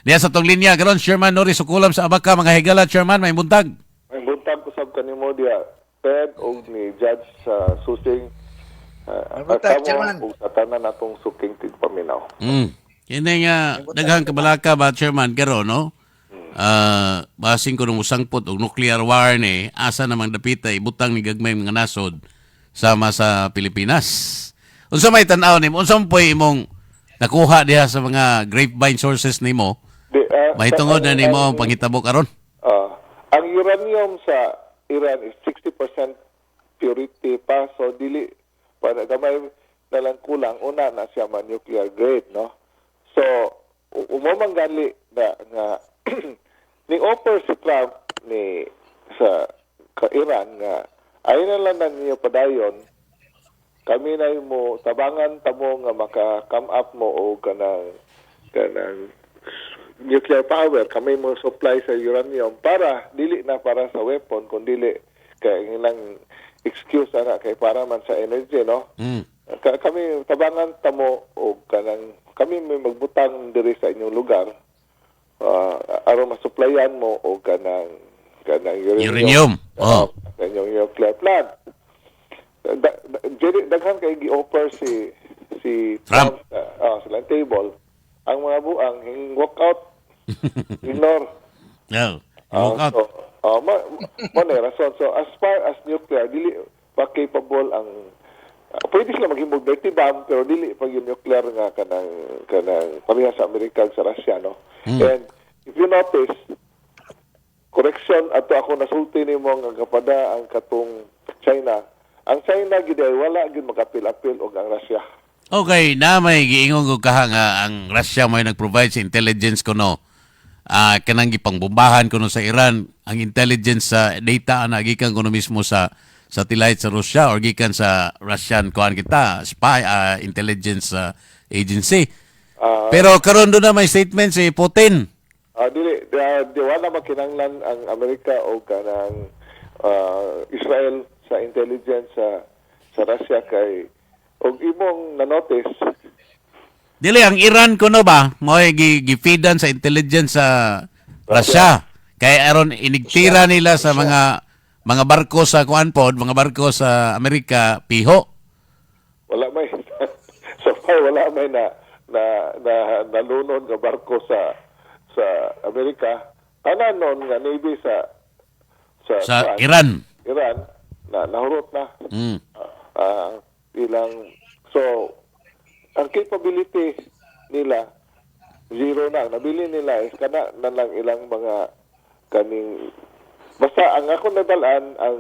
Diya sa tong linya karon Chairman Nori Sukulam sa Abaca mga higala Chairman may buntag. May buntag ko sab kanimo diya Ted og ni Judge sa Susing buntag, kamo Chairman. ug sa tanan natong suking tigpaminaw. Kini nga daghang kabalaka ba Chairman karon no? Basing ko nung usangpot og nuclear war ni asa namang dapita ibutang ni gagmay mga nasod sama sa Pilipinas. Unsa may tan-aw nimo? Unsa poy imong nakuha diha sa mga grapevine sources nimo? Mahitungod na nimo ang pangitabo karon. Ang uranium sa Iran is 60% purity pa, so dili para gamay na lang kulang una na siya man nuclear grade, no? So umamang gali na nga ni offer si Trump ni sa Iran nga ay na lang na niya padayon kami na mo tabangan tamo nga maka-come up mo o kanang nuclear power, kami mo supply sa uranium para dili na para sa weapon kundi dili kay ilang excuse ana kay para man sa energy, no? Kami tabangan tamo o kanang kami may magbutang diri sa inyong lugar aron masupplyan mo o kanang Uranium. Sa inyong nuclear plant. Daghan kay gi-offer si Trump sa table ang mga buang hing walk out ignore. No. Walk out. Mo na rason. So as far as nuclear dili pa capable ang pwede sila maghimog dirty bomb pero dili pa yung nuclear nga kanang pareha sa Amerika ug sa Russia, no? And if you notice correction ato ako nasulti nimo nga kapada ang katong China. Ang China gid ay wala gid makapil-apil og ang Russia. Okay, na may giingon ko kaha nga ang Russia may nag-provide sa intelligence kuno. Kanang gipangbombahan kuno sa Iran, ang intelligence sa data na gikan kuno mismo sa satellite sa Russia or gikan sa Russian kuan kita, spy intelligence agency. Pero karon do na may statement si Putin. Dili wala makinanglan ang Amerika o kanang Israel sa intelligence sa Russia kay og imong na-notice Dili ang Iran kuno ba mo gifeedan sa intelligence sa Russia. Kay aron inigtira nila sa mga barko sa kuan pod, mga barko sa Amerika piho. wala may so far wala may na nalunod nga barko sa Amerika. Tanan nun nga navy sa Iran. Iran na nahurot na. So ang capability nila zero na. Nabili nila is kana na lang ilang mga kaning basta ang ako nadalaan ang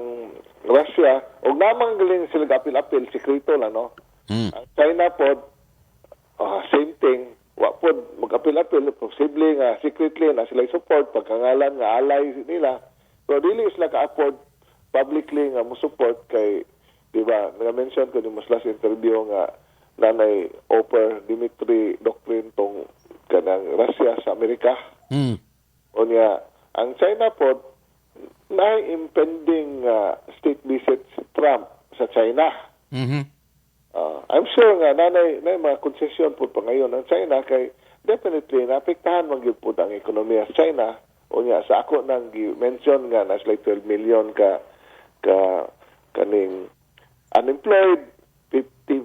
Russia og namang galing sila apil-apil sekreto lang, no? Ang China pod same thing, wa pod mag-apil-apil posible nga secretly na sila support pagkangalan nga alay nila. So dili sila ka-afford publicly nga mo support kay di ba nga-mention ko ni mas last interview nga nanay offer Dmitry Doctrine tong kanang Russia sa Amerika. O niya, ang China po na impending state visit si Trump sa China. I'm sure nga nanay mga concession po pa ngayon ang China kay definitely naapektahan man gyud po ang ekonomiya sa China. O niya, sa ako nang mention nga nas like 12 million ka kaning unemployed, 50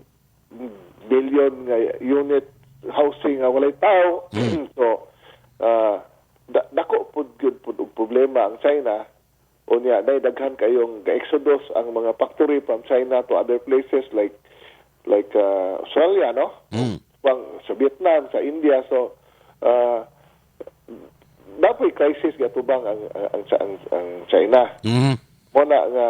billion nga unit housing nga walay tao. So dako pud gyud pud og problema ang China. O niya daghan kayong exodus ang mga factory from China to other places like Australia, no? Sa Vietnam, sa India. So dapat crisis gatubang ang China. Mo na nga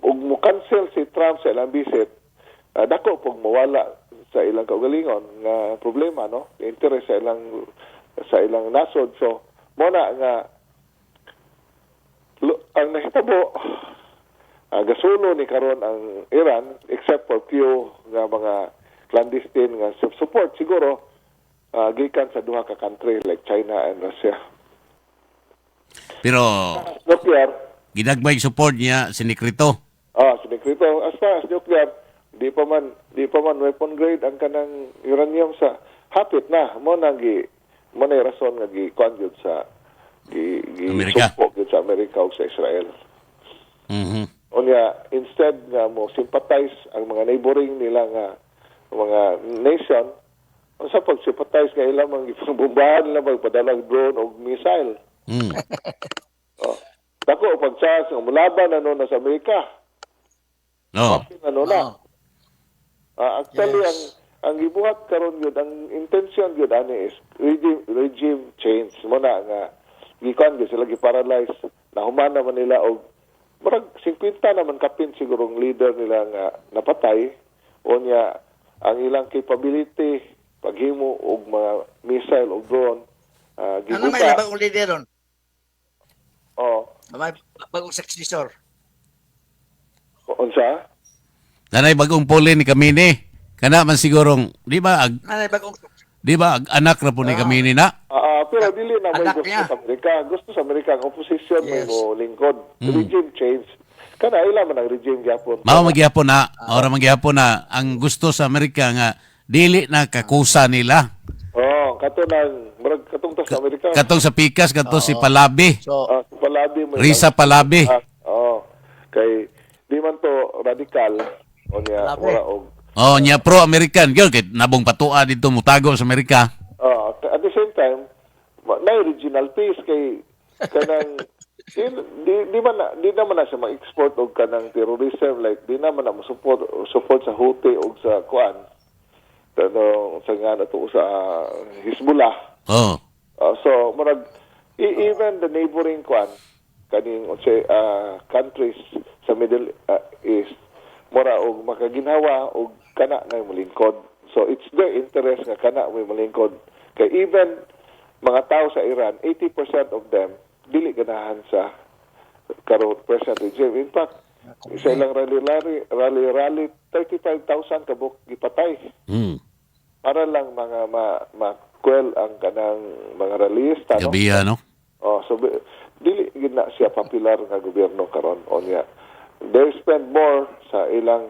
og mo cancel si Trump sa ilang visit, dako pag mawala sa ilang kaugalingon nga problema, no? Interest sa ilang nasod. So mo na nga ang nahitabo gasuno ni karon ang Iran except for few nga mga clandestine nga support siguro gikan sa duha ka country like China and Russia. Pero Nuclear gidagmay support niya sinekrito. sinekrito as far as nuclear di pa man weapon grade ang kanang uranium sa hapit na mo na rason nga kuan gyud sa Amerika. sumpo gyud sa Amerika ug sa Israel. Mhm. Unya, instead nga mo sympathize ang mga neighboring nila nga mga nation, sa pag-sympathize nga ilang mga ipambombahan nila magpadala og drone o missile. Mm. Oh. Dako pagsa nga mulaban na sa Amerika. Oh. Ano na. Actually, Yes. ang gibuhat karon gyud, ang intention gyud ani is regime change. Muna nga gikan gyud sila gi-paralyze. Nahuman naman nila og murag 50 naman kapin siguro ang leader nila nga napatay. Unya ang ilang capability paghimo og mga missile o drone Ano may gibuka. labang leader ron? Oh, May bagong successor. unsa? Nanay bagong puli ni Kamini. Kana man sigurong di ba May bagong anak ra po ni Kamini na? Pero dili na may Anak gusto niya. sa Amerika. Gusto sa Amerika, ang opposition may Yes. mo lingkod. Regime change. Kana ila man ang regime gyapon. Mao magyapon na, ora magyapon na ang gusto sa Amerika nga dili na kakusa nila. Oh, kato nang murag katong ta sa Amerika. Katong sa Pikas, katong si Palabi. So, Sa Palabi mo. Risa Palabi. Kay di man to radical. O niya, Palabi. mura og Oh, nya pro-American. Gyud kay nabong patua dito mutago sa Amerika. at the same time, may regional peace kay kanang di naman na siya mag-export og kanang terrorism, like di naman na mo support sa Houthi og sa kuan sa nga na to sa Hezbollah. Oh. So murag even the neighboring kuan kaning countries sa Middle East mura og makaginhawa og kana nga molingkod. So it's their interest nga kana may molingkod. Kay even mga tao sa Iran, 80% of them dili ganahan sa karon present regime. In fact, isa lang rally 35,000 kabuk gipatay Mm. para lang mga makwel ang kanang mga rallyista, no? Gabi no. So dili gid na siya popular nga gobyerno karon onya. They spend more sa ilang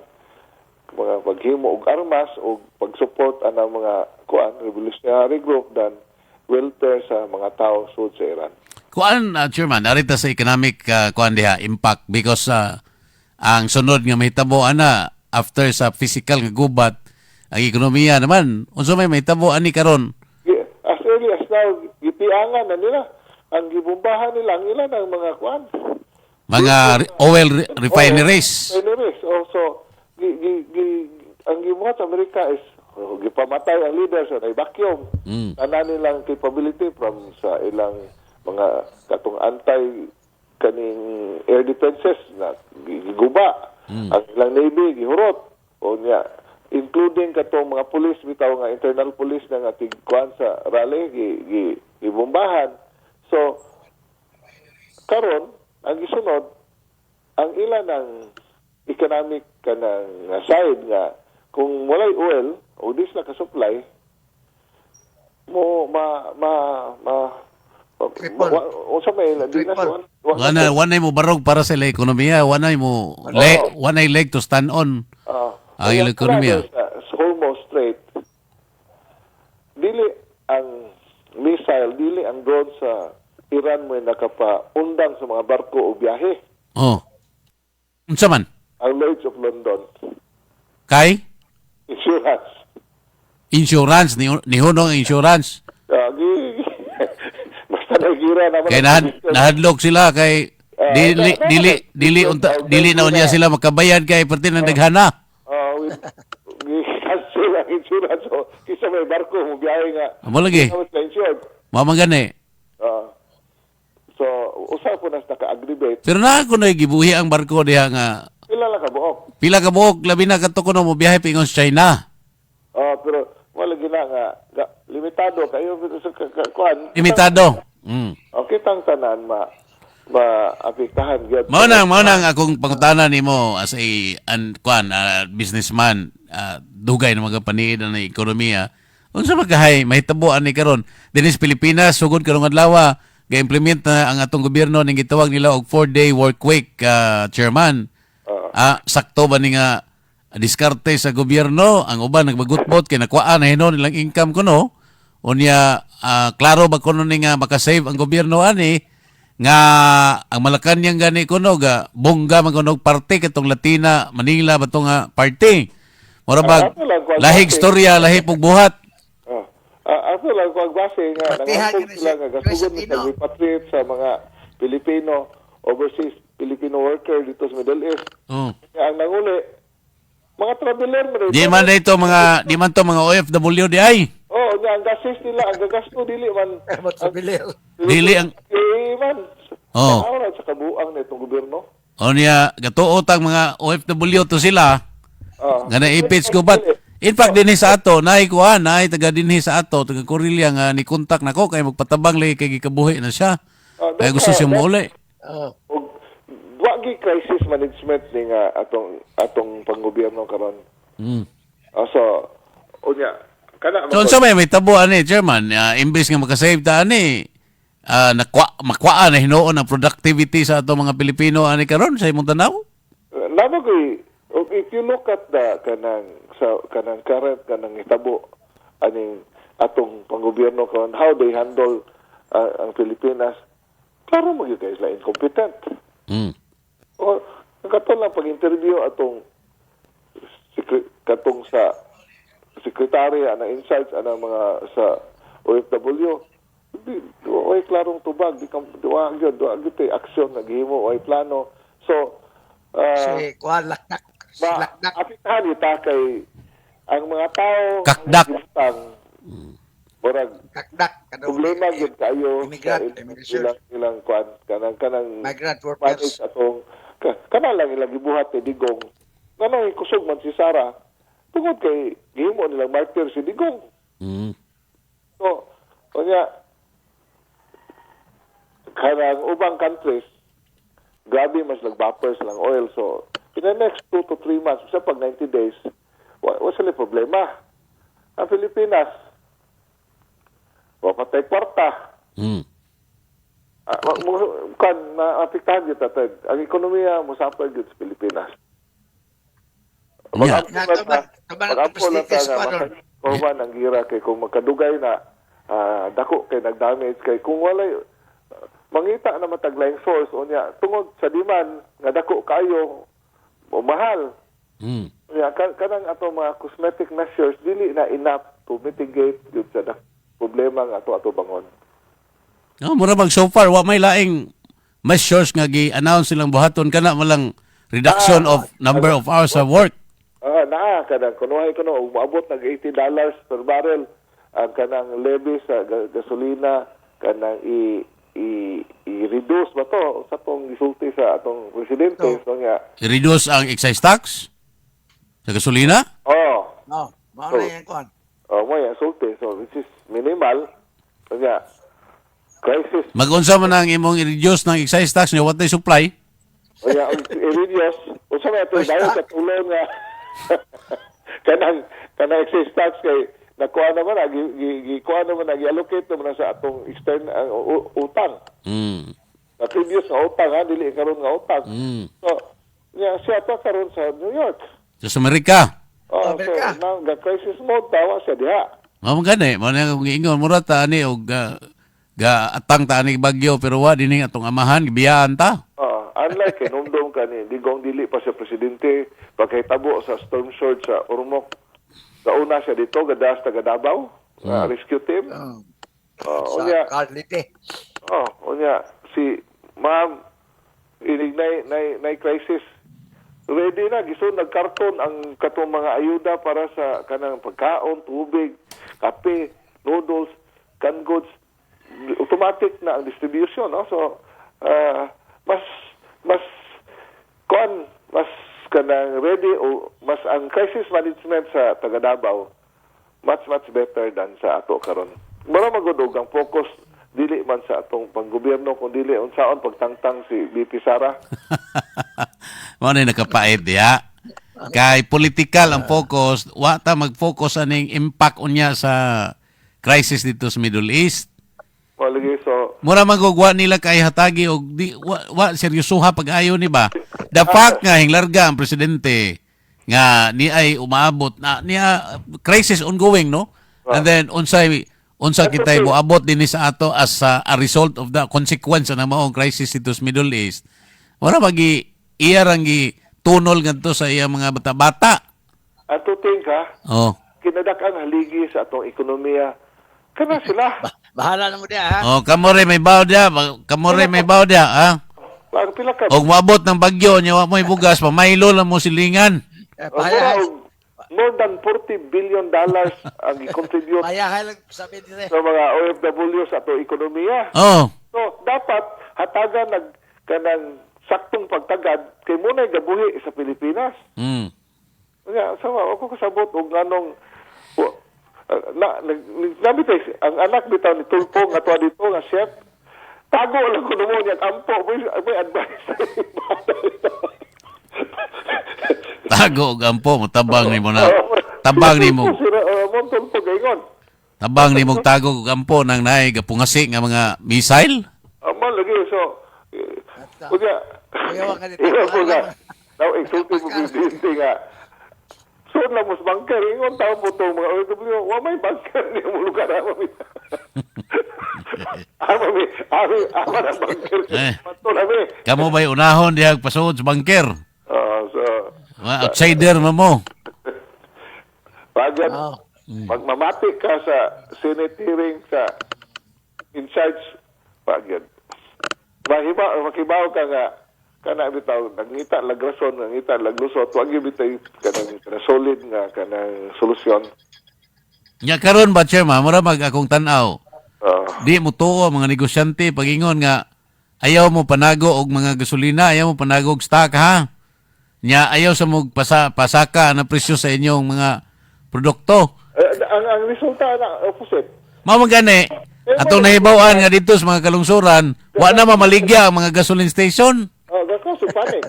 mga paghimo og armas o pag-support anang mga kuan revolutionary group than welfare sa mga tao sud sa Iran. Kuan chairman, narita sa economic kuan diha impact because ang sunod nga mahitabo ana after sa physical nga gubat ang ekonomiya naman unsa may mahitabo ani karon. As early as now, gipiangan na nila ang gibombahan nila ang ilan ang mga kuan. Mga oil refineries. Refineries. Also, ang gibuhat sa Amerika is gipamatay ang leader so na-vacuum. Mm. Tanan nilang capability from sa ilang mga katong anti kaning air defenses na giguba. Ang ilang navy gihurot. O niya, including katong mga police bitaw nga internal police na nga tigkuan sa rally gibombahan. So karon ang gisunod ang ilan ng economic kanang side nga kung walay oil o dis na ka-supply mo Triple. unsa may di na Triple. Wanay mo barog para sa ila ekonomiya, wanay mo wanay leg to stand on. Ang ilang ekonomiya. Sa Hormuz Strait dili ang missile, dili ang drone sa Iran mo nakapaundang sa mga barko o biyahe. Oh. Unsa man? Ang Lloyd's of London. Kay Insurance. ni hunong insurance. Basta nagira naman. Kay nahadlok sila kay dili na unya sila makabayad kay perti na daghana. Cancel ang insurance. So, kisa may barko, mo biyahe nga. Amo lagi. Tapos na-insured. Mao man gani. So, usa po nas naka-aggravate. Pero na ako na gibuhi ang barko diha nga Pila lang ka buok. pila ka buok labi na kadto kuno mo biyahe pingon sa China. Pero wala gina nga limitado kayo sa kuan. Limitado. Mm. Okay, tang tanan ma-apektahan gyud. Mao nang akong pangutana nimo as a businessman, dugay na mga paniid na ekonomiya. Unsa magahay mahitabuan ni karon? Dinis Pilipinas sugod karong adlaw ga-implement na ang atong gobyerno ning gitawag nila og 4-day work week, chairman. Sakto ba ni nga diskarte sa gobyerno, ang uban nagbagutbot kay nakuha na hinon nilang income kuno. Unya klaro ba kuno ni nga makasave ang gobyerno ani nga ang Malacañang gani kuno ga bongga man kuno parte katong Latina Manila bato nga party. Mura bag lahig storya, lahi pug buhat. Ako lang kung base nga, Partihan nangangkog ka na sila siya, nga, gasugod na Filipino. repatriate sa mga Pilipino, overseas Filipino worker dito sa Middle East. Oh. Ang nanguli, mga traveler mo rin. Di man na ito mga di man to mga OFW di ay. Oo, nga, ang gasis nila, ang gagasto, dili man. Amot sa bilir. Dili ang Man. Oo. Sa aura, sa kabuang na itong gobyerno. o niya gatuot ang mga OFW to sila. Nga na-impeach ko bat. In fact, dinhi sa ato, naay kuha, naay taga dinhi sa ato, taga Corelia nga ni kontak nako kay magpatabang lagi kay gikabuhi na siya. Kaya gusto siya mauli. Oh. Og wagi crisis management ni nga atong panggobyerno karon. Mm. So, unya, kana So sa may tabo ani, Chairman, imbes nga makasave ta ani, makwaa na hinuon ang productivity sa ato mga Pilipino ani karon sa imong tanaw. Nabagoy, if you look at the kanang current kanang hitabo aning atong panggobyerno karon, how they handle ang Pilipinas, klaro mo gyud kay sila incompetent. Mm. O katong lang pag-interview atong katong sa secretary ana insights ana mga sa OFW, way klarong tubag, di wa gyud aksyon naghimo way plano. So Si Kuan Lakdak. Lakdak. apektahan ita kay ang mga tao Kakdak. Murag Lakdak. problema gyud kayo Immigrant, immigration. ilang kuan kanang Migrant manage workers. atong kana lang ilang gibuhat ni Digong. Kanang kusog man si Sara tungod kay gihimo nilang martyr si Digong. Mm. So, kanya kanang ubang countries grabe mas nag-buffers lang oil. So, in the next 2 to 3 months, sa pag 90 days, wala sila problema. Ang Pilipinas, wapatay kwarta. Mm. Kan maapektahan yun tatag. Ang ekonomiya mo suffer yun sa Pilipinas. Yeah. Taban ang presidente sa Ecuador. Kuman ang gira kay kung magkadugay na dako kay nag-damage kay kung walay mangita na mataglayng source unya tungod sa demand nga dako kayo o mahal. Mm. Unya kanang ato mga cosmetic measures dili na enough to mitigate yun sa problema nga ato bangon. No, mura bang so far wa may laing measures nga gi-announce silang buhaton kana malang reduction of number of hours of work. Kanang kunuhay kuno umaabot nag $80 per barrel ang kanang levy sa gasolina kanang i-reduce ba to sa tong gisulti sa atong presidente. So nga, I-reduce ang excise tax sa gasolina. No. Mao na yan Kuan. mo yan, sulti. So, which is minimal. So nga, crisis. Mag-unsa man ang imong i-reduce ng excise tax niya, what they supply? O nga, i-reduce. O sa mga ito, dahil sa tulong nga, kanang excess tax kay nakuha naman gi-allocate naman sa atong external utang. Mm. Na previous nga utang dili karon nga utang. Mm. So, siya pa karon sa New York. Sa Amerika. Amerika. So, now, the crisis mode tawa siya diha. Mao man gani, mao na kung giingon mura ta ani og ga atang ta ani bagyo pero wa dinhi atong amahan gibiyaan ta. Unlike kay Nungdong kani, Digong dili pa siya presidente, pagkahitabo sa storm surge sa Ormoc. Kauna siya dito, gadas taga Davao, rescue team. Unya, Sa Carlite. unya, si ma'am, inig na crisis. Ready na, giso nagkarton ang katong mga ayuda para sa kanang pagkaon, tubig, kape, noodles, canned goods. Automatic na ang distribution, no? So, mas kanang ready o mas ang crisis management sa taga Davao much better than sa ato karon. Mura magudog ang focus dili man sa atong panggobyerno kun dili unsaon pagtangtang si BP Sara. Mao na nakapait diha. Kay political ang focus, wa ta mag-focus aning impact unya sa crisis dito sa Middle East. Malagi so Mura magugwa nila kay hatagi og di wa seryosoha pag-ayo ni ba. The fact nga hinglarga ang presidente nga ni ay umaabot na niya crisis ongoing, no? And then unsa kitay moabot din sa ato as a result of the consequence na maong crisis ito sa Middle East. Wala magi iya rang gi tunol ngadto sa iya mga bata-bata. Ato think ha, Oh. kinadakang haligi sa atong ekonomiya. Kana sila. Bahala na mo dia, ha? Oh, kamore may baw dia, ha? Ang pila ka. Og moabot ng bagyo nya wa mo bugas, pamaylo lang mo silingan. Pahayahay. More than $40 billion ang i-contribute Pahayahay lang sabi dire. sa mga OFW sa atong ekonomiya. Oh. So, dapat hatagan kanang saktong pagtagad kay muna gabuhi sa Pilipinas. Mm. Nga, sama ako kasabot og nganong nabitay ang anak bitaw ni Tulpo nga tuwa dito nga chef. Tago lang ko mo niya ampo. May advice. Tago og ampo mo tabang nimo na. Tabang nimo. Montol po gayon. Tabang nimo tago og ampo nang naay gapungasi nga mga missile. Aman lagi so. Kuya. Ayaw ka dito. Now exulting mo presidente nga. So lang mo sa bangker, ingon tao po itong mga OFW, wa may bangker niya mo lugar naman. Ama na bangker. Matulad eh. Kamo ba'y unahon diha pasuod sa bangker? So, Outsider mo. Pagyan, Oh. magmamati ka sa Senate hearing sa in charge, pagyan. Makibaw ka nga, kana bitaw, nangita lagrason, nangita laglusot, wag yung bitaw kanang solid nga, kanang solusyon. Nya karon ba chairman, mura mag akong tan-aw. Uh, Di mo tuo mga negosyante pagingon nga ayaw mo panago og mga gasolina, ayaw mo panago og stock ha. Nya ayaw sa mo pasaka na presyo sa inyong mga produkto. ang resulta na opposite. Mao man gani atong nahibaw-an nga dito sa mga kalungsuran, wa na mamaligya ang mga gasoline station. Gako, supaning.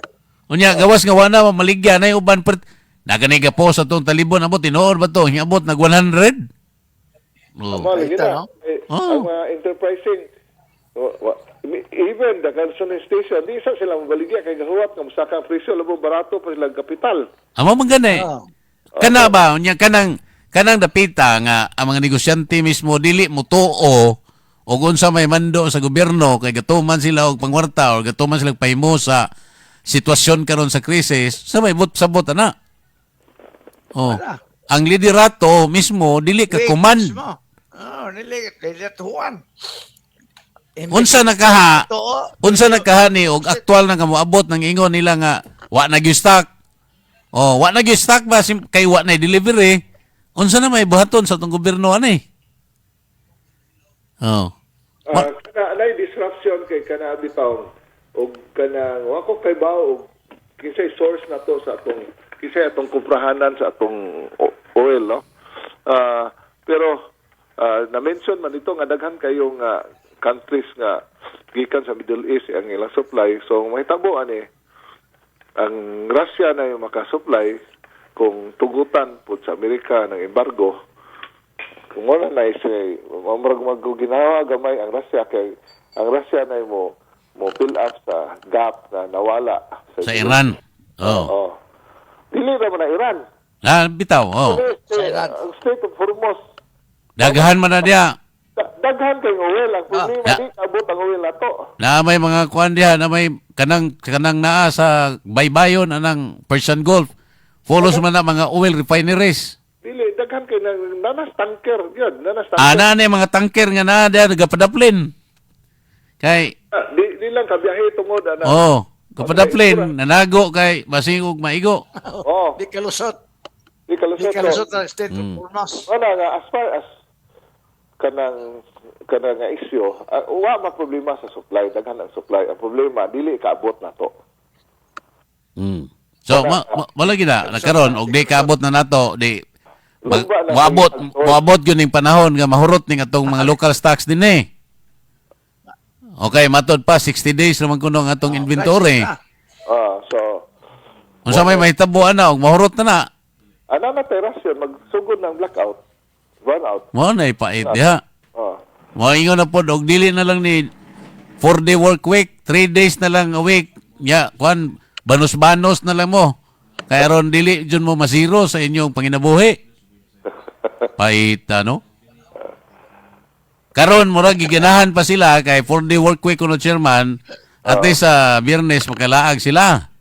Unya gawas nga wa na mamaligya na yung uban nagani po sa tong talibon abot tinuod ba to? Abot nag 100. Oh. Lagi na. no? Ang mga enterprising, even the gasoline station, di isa sila mabaligya kay gahuwat nga musaka ang presyo, labo barato pa silang kapital. Amo man gani. Oh. Kana ba unya kanang dapita nga ang mga negosyante mismo dili mo tuo og unsa may mando sa gobyerno kay gatuman sila og pangwarta o gatuman sila og pahimo sa sitwasyon karon sa krisis sa may sabot ana. Oh. Wala. Ang liderato mismo dili ka kuman. Oh, nilituan. Unsa nakaha ni og aktual na kamoabot ng ingon nila nga wa na stock. Oh, wa na stock ba kay wa na delivery. Unsa na may buhaton sa tong gobyerno ani? Oh. Kanay disruption kay kana bitaw og kanang wa ko kay bao og kisay source na to sa atong kisay atong kumprahanan sa atong oil, no? Pero na-mention man ito nga daghan kayong countries nga gikan sa Middle East ang ilang supply. So mahitabo ani ang Russia na yung makasupply kung tugutan po sa Amerika ng embargo. Kung wala na isay, ginawa gamay ang Russia kay ang Russia na mo fill up sa gap na nawala Sa Iran. Oh. Oh. Dili naman na Iran. Bitaw. Oh. Ang Strait of Hormuz. Daghan man na diya. Daghan kay oil. Ang problema di abot ang oil na to. Na may mga kuan diha na may kanang naa sa baybayon anang Persian Gulf. Follows man na mga oil refineries. Dili, daghan kay nanas tanker. Yun, nanas tanker. Ana na mga tanker nga na diya nagapadaplin. Kay Di lang kabiyahe tungod. kapadaplin nanago kay basing og maigo. Oh, Di kalusot. di kalusot. Di kalusot sa state of Hormuz. Wala nga, as far as kanang nga issue, wa ma problema sa supply, daghan ang supply. Ang problema, dili kaabot na to. So wala gina nakaron og di kaabot na nato di moabot gyud ning panahon nga mahurot ning atong mga local stocks dinhi. Okay, matod pa 60 days naman kuno ang atong inventory. So, Unsa may mahitabo ana og mahurot na. ana na terasyon, magsugod ng blackout, burnout. Mo na ipait diha. Oh. Mo ingon na pod og dili na lang ni 4-day work week, 3 days na lang a week. Ya, kwan banos-banos na lang mo. Kaya ron dili dyan mo masiro sa inyong panginabuhi. Pait, ano? Karon murag giganahan pa sila kay 4-day work week kuno chairman at least sa Biyernes makalaag sila.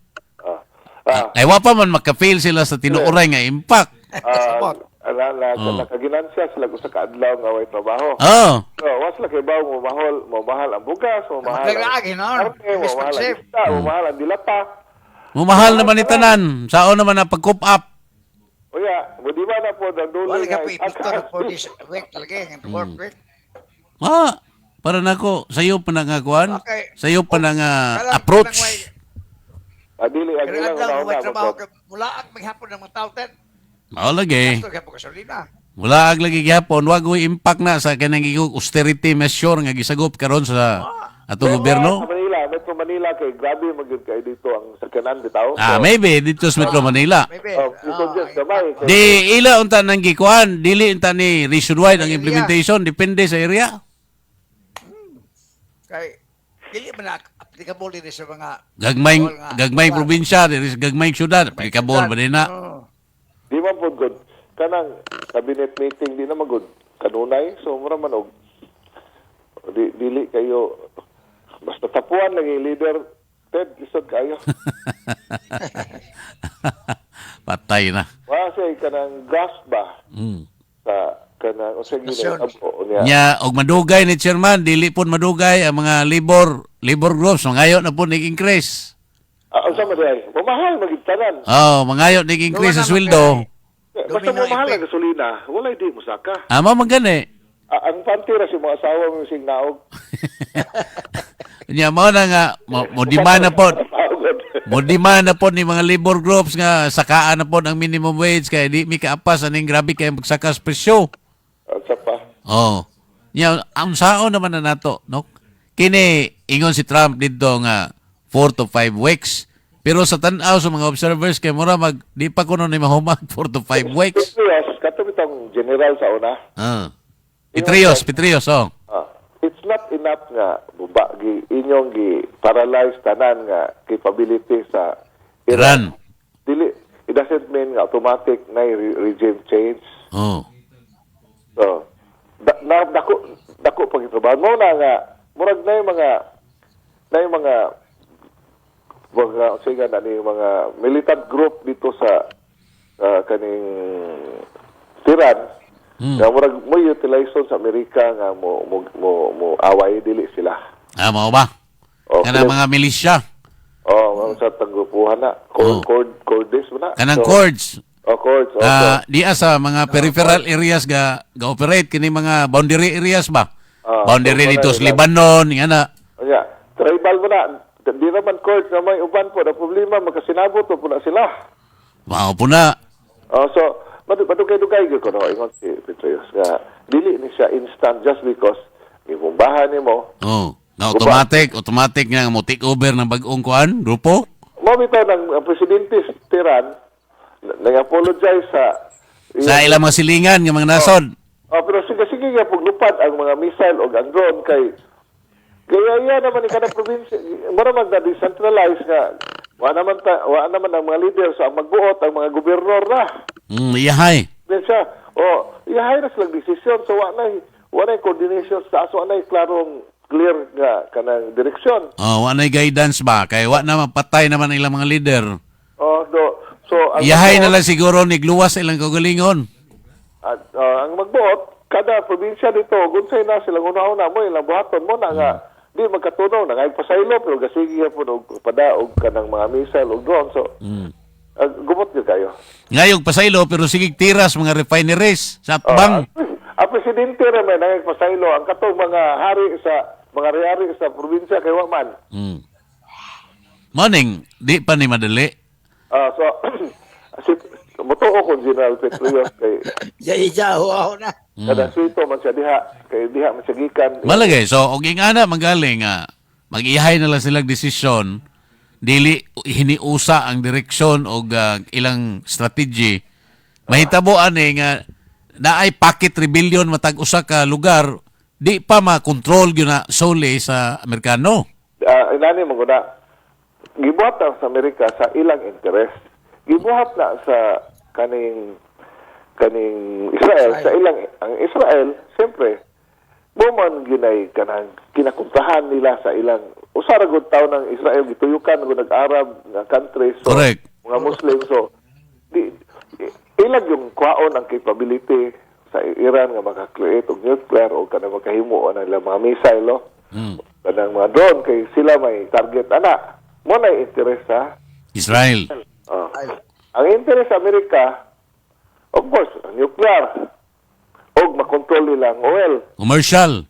Ay wa pa man maka-fail sila sa tinuoray nga impact. Nakaginansya sila sa kaadlaw nga way trabaho. Oh. So, was la kay baw mo mahal ang bugas, mo mahal Maglagi, no? mo mahal ang isda, mo mahal ang dilata. Mumahal naman ni tanan. Sao naman na pag-coop up. O ya, mo di ba na po ang dulo Wala ka nga po ipito na for this week talaga. Work week. Para nako sayo pa nang kuan. Okay. Sayo pa nang approach. Adili ang Kaya ilang lang, may una trabaho ka. Mula at maghapon ng mga tao, Ted. Mao lagi. Gusto ka po gasolina. Wala ag lagi gyapon wag mo impact na sa kanang austerity measure nga gisagop karon sa atong gobyerno. Sa Manila, Metro Manila kay grabe magyud kay dito ang sakyanan bitaw. Maybe dito sa Metro Manila. Maybe. Dito just gamay. Di ila unta nang gikuan, dili unta ni nationwide ang implementation depende sa area. Kay, dili man na applicable din sa mga... Gagmay probinsya, diri sa gagmay syudad, applicable ba din na? Di man po good. Kanang cabinet meeting di na magud. Kanunay, so mura man og dili kayo basta tapuan lang yung leader. Ted, lisod kayo. Patay na. Kasi kanang gas ba? Sa kanang o sige Nya og madugay ni chairman, dili pun madugay ang mga labor groups mangayo na pun nig-increase. Sa maday, mamahal magitanan. Mangayo nig-increase sa sweldo. Basta mamahal ang gasolina, wala di mo saka. Ama man gani. Ang pantira si mga asawa mo sing naog. Nya mao na nga mo demand na pod. Mo demand na pod ni mga labor groups nga sakaan na pod ang minimum wage kay di mi kaapas aning grabe kay magsaka sa presyo. Sa pa. Nya ang sao naman na nato, no? Kini ingon si Trump dito nga 4 to 5 weeks. Pero sa tan-aw sa mga observers kay mura di pa kuno ni mahumag 4 to 5 weeks. Petrios, kato bitong general sa una. Petrios, oh. It's not enough nga inyong paralyze tanan nga capability sa Iran. Dili, it doesn't mean nga automatic na regime change. So, dako pagtrabaho mo na nga murag na yung mga sige na ni mga militant group dito sa kaning Iran. Nga murag mo utilize sa Amerika nga mo away dili sila. Mao ba? Kanang mga milisya. Sa tagrupuhan na. Cordes mo na. Kanang cords. Cords. Diya sa mga peripheral areas ga operate kini mga boundary areas ba? Boundary dito sa Lebanon, ngana. Tribal mo na. Di naman cords na may uban po. Na problema, magkasinabot po na sila. Mao po na. So, madugay-dugay ko no, ingon si Petrius nga dili ni siya instant just because ibumbahan nimo. Na automatic nga mo take over ng bag-ong kuan, grupo. Mo bitaw ng presidente Tiran nag-apologize sa ilang mga silingan nga mga nasod. Pero sige nga paglupad ang mga missile o ang drone kay gaya naman ni kada probinsya maramag na decentralized nga wa naman ang mga leader sa magbuot ang mga gobernador na. Iyahay. Iyahay na silang desisyon. So, wala coordination sa aso, wala clear nga kanang direksyon. Wala guidance ba? Kaya wala mapatay naman ang ilang mga leader. So, iyahay na lang siguro nigluwas ilang kagalingon. Ang magbuot, kada probinsya dito, gunsay na silang una-una mo, ilang buhaton mo na nga, di magkatunaw na nga pasaylo, pero gasigi po padaog ka ng mga missile o drone. So, gumot nyo kayo. Ngayong pasaylo, pero sigig tiras mga refineries sa atbang. Ang presidente naman nangipasaylo ang katong mga hari sa probinsya kay Waman. Morning, di pa ni madali. Mutuo ko General Petrios kay Yahijaho na. kada suito man siya diha man siya gikan. Malagay, so og ingana magaling mag-ihay na lang silang desisyon, dili hiniusa ang direksyon og ilang strategy. Mahitabo ani nga naay pocket rebellion matag usa ka lugar, di pa ma-control gyud na solely sa Amerikano. Inani mo guna gibuhat sa Amerika sa ilang interest. gibuhat na sa kaning Israel sa ilang ang Israel siyempre man ginay kanang kinakumprahan nila sa ilang usa ra gud tawo ng Israel gituyukan gud nag-Arab nga country so Correct. mga Muslim so ilag yung kwaon ang capability sa Iran nga maka-create og nuclear o kanang makahimo ng mga missile no kanang mga drone kay sila may target ana mo na interest sa Israel. ang interest sa Amerika of course ang nuclear og makontrol nila ang oil. Commercial.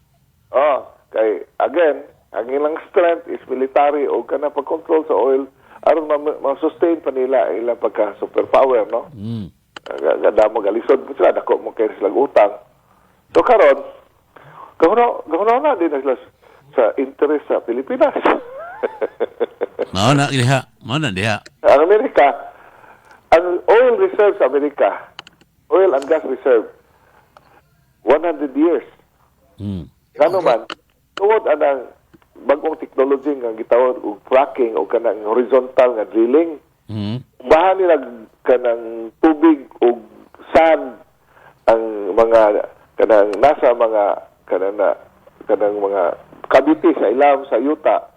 Kay again, ang ilang strength is military o kana pag-control sa oil aron ma-sustain pa nila ang ilang pagka superpower, no? Gada mo galisod po sila, dako mo kay sila utang. So karon, gahuna na din sila sa interest sa Pilipinas. Mao na diha. Ang Amerika, ang oil reserve sa Amerika, oil and gas reserve, 100 years. Kano man, tungod anang bagong technology nga gitawag og fracking o kanang horizontal nga drilling, bahan nila kanang tubig o sand ang mga kanang nasa mga kanang mga cavity sa ilam sa yuta.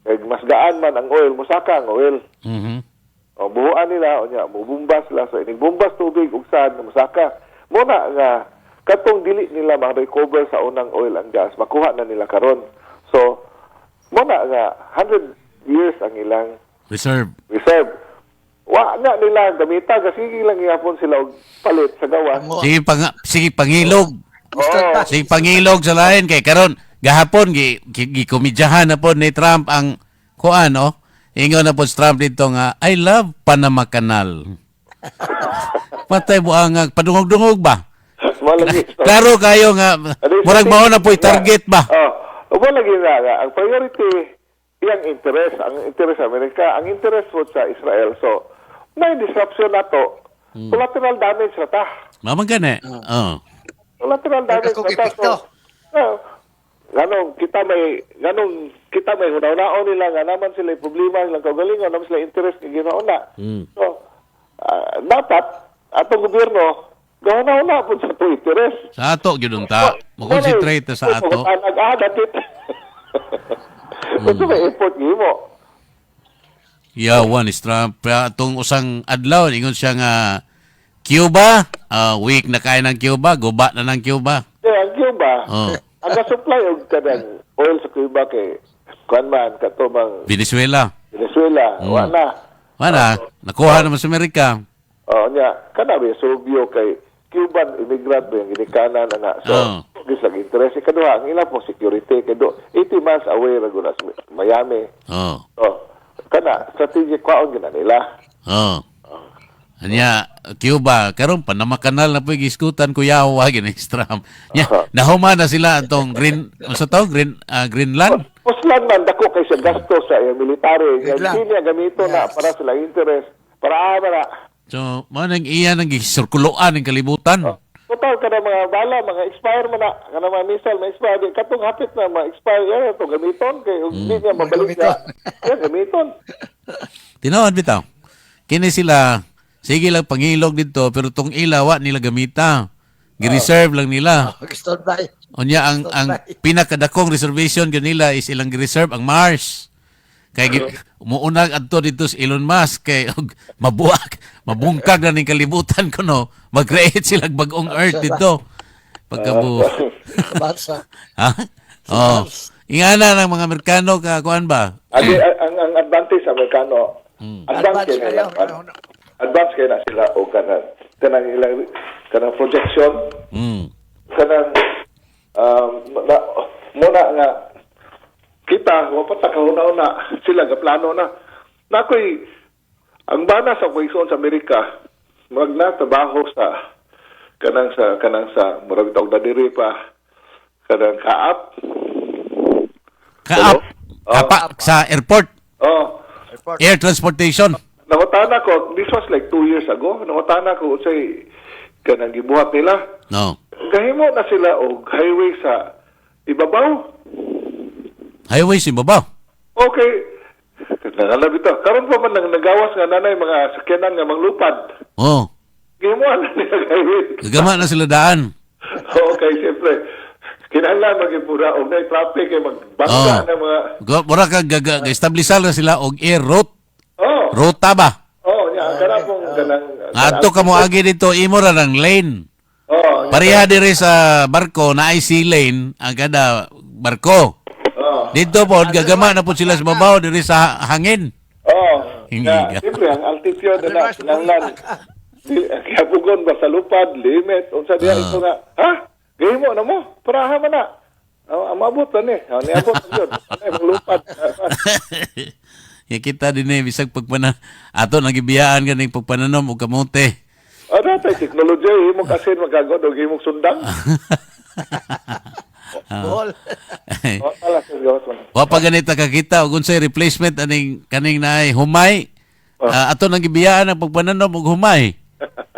Kay mas gaan man ang oil, musaka ang oil. O buhuan nila unya mubumbas sila sa ining bumbas tubig ug sand musaka. Muna nga katong dili nila ma-recover sa unang oil and gas, makuha na nila karon. So, muna nga 100 years ang ilang Reserve. Wa na nila gamita kasi lang gyapon sila og palit sa gawas. Sige pangilog. Sige pangilog sa lain kay karon gahapon gikomedyahan na po ni Trump ang kuan no. Ingon na po si Trump dito nga I love Panama Canal. Patay buangag padungog-dungog ba? Klaro kayo nga murag mao na po'y target ba? Ubo lagi nga ang priority iyang interest, ang interest sa Amerika, ang interest po sa Israel. So, may disruption na to. Collateral damage na ta. Mamang gani. Collateral damage na ta. So, ganong kita may hunaw-naon nila nga naman sila problema silang kaugalingon naman sila interest nga ginauna. So, dapat atong gobyerno gahuna po sa to interest. Sa ato gyud unta. Mo-concentrate sa ato. Nag-adatit. Ito may import mo. Yawan is Trump. Atong usang adlaw ingon siya nga Cuba, weak na kaya ng Cuba, guba na ng Cuba. Ang Cuba, ang supply og kanang oil sa Cuba kay kanman katumang Venezuela. Wala. Nakuha naman sa Amerika. Kana ba Subyo kay Cuban immigrant ba yung ginikanan na so gis lang interest kaduha ang ilang po security kay 80 miles away ra gud sa Miami. Kana strategic kwaon gina nila. Anya Cuba karon Panama Canal na po'y giskutan kuyawa gini Trump. Nahuma na sila atong Greenland. Puslan man dako kay sa gasto sa military. Hindi niya gamito na para sila interest para na. So, manang iya nang gisirkuloan ng kalibutan. Total ka na mga bala, mga expire man na, ka na mga missile, mga expire. Katong hapit na mga expire yan, ito gamiton, kaya hindi niya mabalik niya. Yan, gamiton. Tinood bitaw. Kini sila, sige lang pangilog dito, pero tong ilawa nila gamita. Gi-reserve lang nila. Unya, ang pinakadakong reservation nila is ilang gi-reserve ang Mars. Kaya umuunag adto dito si Elon Musk kay mabungkag na ning kalibutan ko no. Mag-create sila bagong Earth dito. Pagkabu. Ha? Ingana ng mga Amerikano kuan ba? Ang advantage sa Amerikano. Advance kaya na sila o kanang ilang kanang projection. Kanang muna nga kita, wapat kahuna-una, sila gaplano na. Nakoy, ang bana sa kwayson sa Amerika, magnatrabaho sa kanang sa murag tawag na diri pa, kanang kaap. Kaap sa airport. Air transportation. Nangutana ko, this was like 2 years ago, nangutana ko say kanang gibuhat nila. No. Gahimo na sila og highway sa ibabaw. Highway si Babaw. Okay. Nangalab ito. Karon pa man nang nagawas nga nanay mga sakyanan nga manglupad. Oh, Gimuan na nila gawin. gagama na sila daan. Okay, siyempre. Kinahanglan magipura og na traffic kay magbangga ng mga Mura ka ga-establish na sila og air route. Oh. Ruta ba? Oh, nya kana pong kanang Ato ka mo agi dito imo ra ng lane. Oh. Pareha dire sa barko na ay sea lane ang kada barko. Oh. Dito po gagama na po sila sa babaw dire sa hangin. Oh. Hindi Nga, ka. siyempre ang altitude na kinahanglan. Kaya pugon ba sa lupad, limit, unsa diya ito nga, ha? Gahimo na mo, paraha man na. Amabot na ni. Niabot na yun. Lupad. Ya kita din bisag pagpana ato nagibiyaan ganing pagpananom og kamote. Datay teknolohiya, himo kasi magagod og himong sundang. Bohol. Ala sa Diyos man. Wa pa ganita kakita og unsay replacement aning kaning naay humay. Ato nagibiyaan ang pagpananom og humay.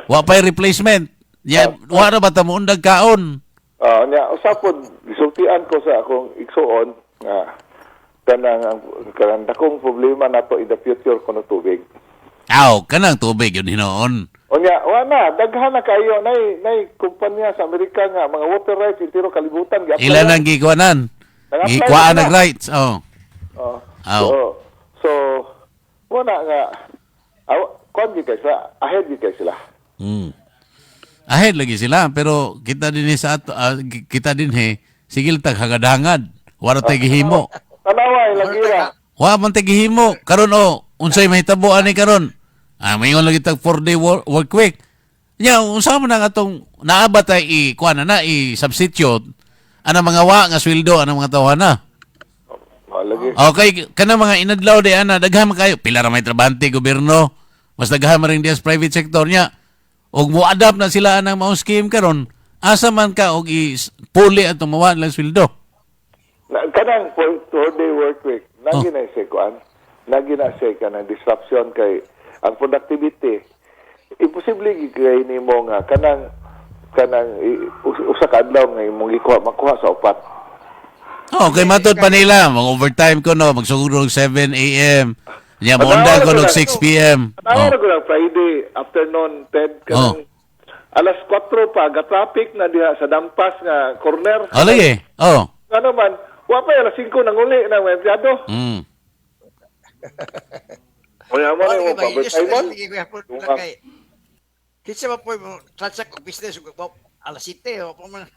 Wa pa'y replacement. Ya, wa na ba ta mo undag kaon? Nya usapod gisultian ko sa akong igsuon nga kanang dakong problema nato in the future kuno tubig. Aw, kanang tubig yun hinoon. Onya, wala daghan na kayo nay kumpanya sa Amerika nga mga water rights intiro kalibutan gi-apply. Ilan ang gikuanan? Nag-apply Gikuan na. nag rights. Oh. Oh. Aw. So wala nga kon gi kay sa ahead gi kay sila. Mm. Ahead lagi sila pero kita din sa ato kita din sigil tag hagad-hangad. Wala tay gihimo. Tanaway lagi ra. Wa man tay gihimo karon unsay mahitabo ani karon? Mayon lagi tag 4-day work week. Nya unsa man ang atong naabot ay kuan na i-substitute ana mga wa nga sweldo ana mga tawhana. Lagi. Okay, kana mga inadlaw di ana daghan man kayo pila ra may trabahante gobyerno. Mas daghan man ring dias private sector nya. Og mo adapt na sila anang maong scheme karon. Asa man ka og puli at tumawa lang sweldo. Kanang 4-day work week nagi na siya kuan. Nagi na siya kanang disruption kay ang productivity. Imposible gigay nimo nga kanang usa ka adlaw nga imong makuha sa upat. Okay, matod pa nila. Mag-overtime ko, no? Magsugod ng 7 a.m. Nya maunda ko ng 6 p.m. Tawag ko lang Friday afternoon, Ted. Kanang alas 4 pa, ga-traffic na diha sa Dampas nga corner. Oh, lagi. Oh. Ano man, wa pa alas 5 nang uli na may empleyado. Mm. Kaya mo na yung pabertaymon. Kinsa ba po mo transact og business ug alas 7 o pa man.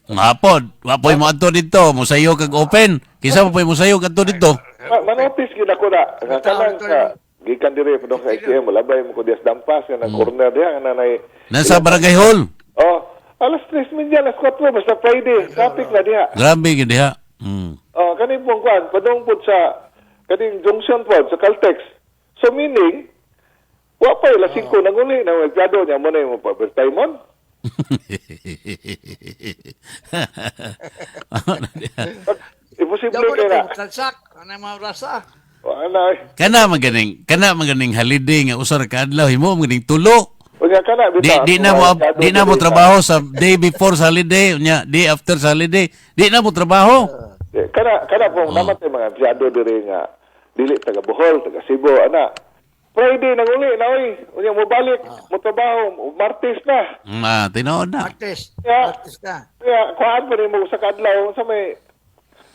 Ngapod. Wapoy mo adto dito. Musayo kag open. Kisa mo po'y musayo kadto dito. Manotis gid ako na. Nga kanang sa gikan dire padong sa ATM, labay mo ko dias Dampas nga nang corner diha nga nanay. Nasa barangay hall. Oh, alas 3 minsan, alas 4 basta Friday, traffic na diha. Grabe gid diha. Mm. Oh, kaning pong kuan, padong pud sa kaning junction pod sa Caltex. So meaning, wa pa alas 5 nang uli na empleyado niya mo na yung pabertaymon. Imposible Daw kay na. ko transact ana mga rasa. Ana, kana maganing holiday nga usar ka adlaw himo maganing tulo. unya kana bitaw. Di na mo trabaho sa day before sa holiday, unya day after sa holiday. Di na mo trabaho. Kana pong namatay mga empleyado dire nga dili taga Bohol, taga Cebu, ana. Friday nang uli na oy. Unya mo balik, mo trabaho, Martes na. Tinood na. Artist. Yeah. Artist na. Kaya kuhaan pa rin mo sa kadlaw sa may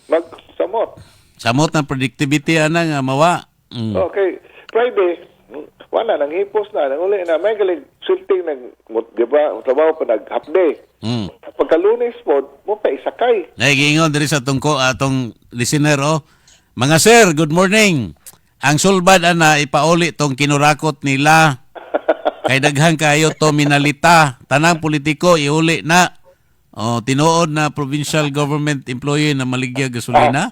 magsamot. Samot na productivity ana nga mawa. Mm. Okay. Friday, wala, nang hipos na, nang uli na, may galing sulting nag, di ba, trabaho pa nag half day. Mm. Pagka Lunes po, mo pa isakay. Naigingon diri sa atong listener Mga sir, good morning. Ang sulbad ana ipauli tong kinurakot nila. Kay daghan kayo to minalita. Tanang politiko iuli na. Tinuod na provincial government employee na maligya gasolina.